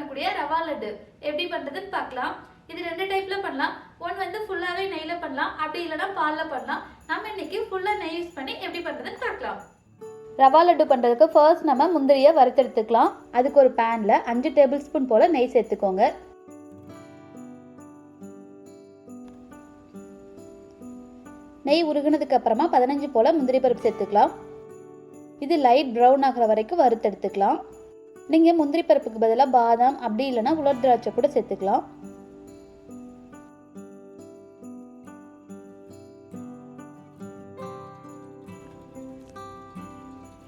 பண்ணக்கூடிய ரவா லட்டு எப்படி பண்றதுன்னு பார்க்கலாம். இது ரெண்டு டைப்ல பண்ணலாம். ஒன் வந்து ஃபுல்லாவே நெய்ல பண்ணலாம், அப்படி இல்லைன்னா பால்ல பண்ணலாம். நம்ம இன்னைக்கு ஃபுல்லா நெய் யூஸ் பண்ணி எப்படி பண்றதுன்னு பார்க்கலாம். ரவா லட்டு பண்ணுறதுக்கு ஃபர்ஸ்ட் நம்ம முந்திரியை வறுத்தெடுத்துக்கலாம். அதுக்கு ஒரு பேனில் 5 டேபிள் ஸ்பூன் போல் நெய் சேர்த்துக்கோங்க. நெய் உருகுனதுக்கு அப்புறமா 15 போல் முந்திரி பருப்பு சேர்த்துக்கலாம். இது லைட் ப்ரௌன் ஆகிற வரைக்கும் வறுத்தெடுத்துக்கலாம். நீங்கள் முந்திரி பருப்புக்கு பதிலாக பாதாம் அப்படி இல்லைன்னா உலர் திராட்சை கூட சேர்த்துக்கலாம்.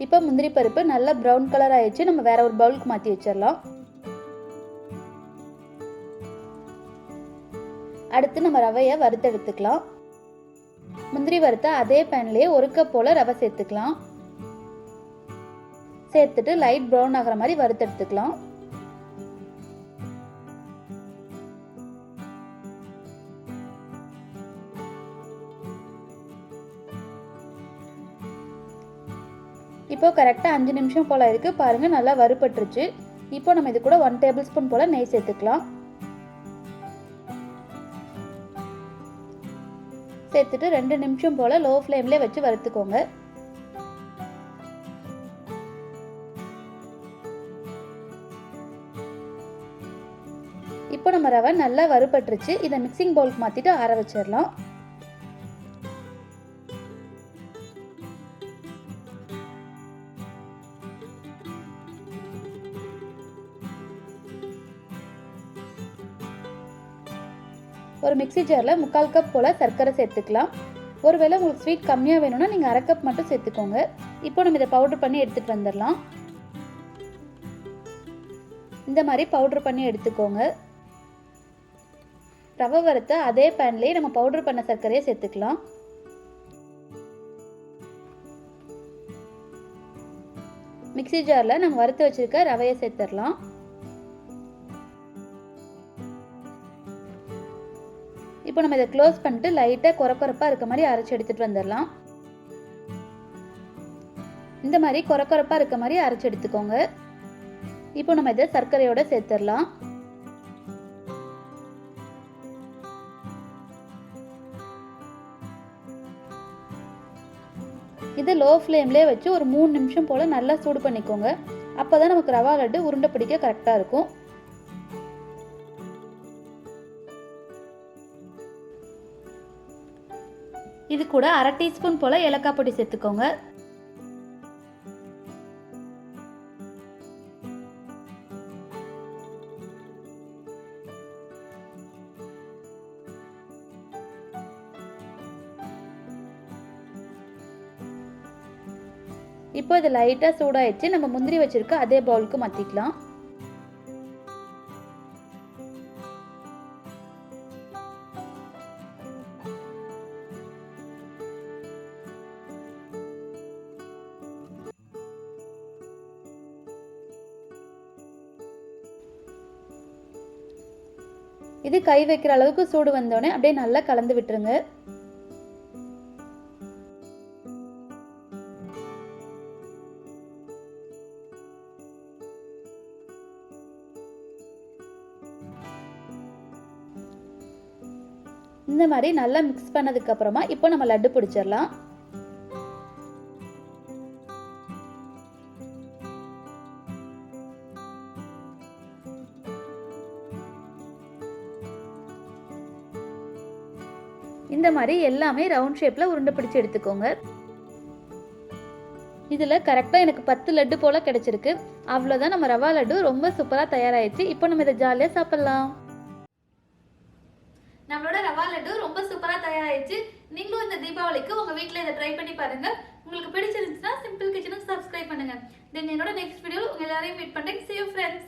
இப்போ முந்திரி பருப்பு நல்லா ப்ரௌன் கலர் ஆயிடுச்சு. நம்ம வேற ஒரு பவுலுக்கு மாற்றி வச்சிடலாம். அடுத்து நம்ம ரவையை வறுத்து எடுத்துக்கலாம். முந்திரி வறுத்த அதே பேன்லேயே 1 கப் போல ரவை சேர்த்துக்கலாம். சேர்த்துட்டு லைட் ப்ரௌன் ஆகிற மாதிரி வறுத்து எடுத்துக்கலாம். இப்போ கரெக்டாக 5 நிமிஷம் போல் இருக்குது. பாருங்கள், நல்லா வறுபட்டுருச்சு. இப்போ நம்ம இது கூட 1 டேபிள் ஸ்பூன் போல் நெய் சேர்த்துக்கலாம். சேர்த்துட்டு 2 நிமிஷம் போல் லோ ஃப்ளேம்லேயே வச்சு வறுத்துக்கோங்க. இப்போ நம்ம ரவை நல்லா வறுபட்டுருச்சு. இதை மிக்சிங் பவுலுக்கு மாற்றிட்டு ஆற வச்சிடலாம். ஒரு மிக்ஸி ஜாரில் 3/4 கப் போல் சர்க்கரை சேர்த்துக்கலாம். ஒருவேளை உங்களுக்கு ஸ்வீட் கம்மியாக வேணும்னா நீங்கள் 1/2 கப் மட்டும் சேர்த்துக்கோங்க. இப்போ நம்ம இதை பவுடர் பண்ணி எடுத்துகிட்டு வந்துடலாம். இந்த மாதிரி பவுடர் பண்ணி எடுத்துக்கோங்க. ரவை வறுத்த அதே பேன்லேயே நம்ம பவுடர் பண்ண சர்க்கரையை சேர்த்துக்கலாம். மிக்ஸி ஜாரில் நம்ம வறுத்து வச்சிருக்க ரவையை சேர்த்துடலாம். இப்போ நம்ம இதை க்ளோஸ் பண்ணிட்டு லைட்டாக கொரப்பாக இருக்க மாதிரி அரைச்சி எடுத்துகிட்டு வந்துடலாம். இந்த மாதிரி கொரப்பாக இருக்க மாதிரி அரைச்சி எடுத்துக்கோங்க. இப்போ நம்ம இதை சர்க்கரையோட சேர்த்துடலாம். இது லோ ஃப்ளேம்லேயே வச்சு ஒரு 3 நிமிஷம் போல் நல்லா சூடு பண்ணிக்கோங்க. அப்போ தான் நமக்கு ரவா லட்டு உருண்டை பிடிக்க கரெக்டாக இருக்கும். இது கூட 1/2 டீஸ்பூன் போல ஏலக்காய் பொடி சேர்த்துக்கோங்க. இப்போ இது லைட்டா சூடாயிடுச்சு. நம்ம முந்திரி வச்சிருக்க அதே பவுலுக்கு மாத்திக்கலாம். இது கை வைக்கிற அளவுக்கு சூடு வந்தோடனே அப்படியே நல்லா கலந்து விட்டுருங்க. இந்த மாதிரி நல்லா மிக்ஸ் பண்ணதுக்கு அப்புறமா இப்போ நம்ம லட்டு பிடிச்சிடலாம். இந்த மாதிரி எல்லாமே ரவுண்ட் ஷேப்ல உருண்டை பிடிச்சு எடுத்துக்கோங்க. இதுல கரெக்டா எனக்கு 10 லட்டு போல கிடைச்சிருக்கு. அவ்வளவுதான், நம்ம ரவா லட்டு ரொம்ப சூப்பரா தயாராயிடுச்சு. இப்போ நம்ம இதை ஜாலியா சாப்பிடலாம். நம்மளோட ரவா லட்டு ரொம்ப சூப்பரா தயாராயிடுச்சு. நீங்களும் இந்த தீபாவளிக்கு உங்க வீட்ல இதை ட்ரை பண்ணி பாருங்க. உங்களுக்கு பிடிச்சிருந்துச்சுன்னா சிம்பிள் கிச்சனுக்கு சப்ஸ்கிரைப் பண்ணுங்க. தென் என்னோட நெக்ஸ்ட் வீடியோல உங்க எல்லாரையும் மீட் பண்றேன். See you friends.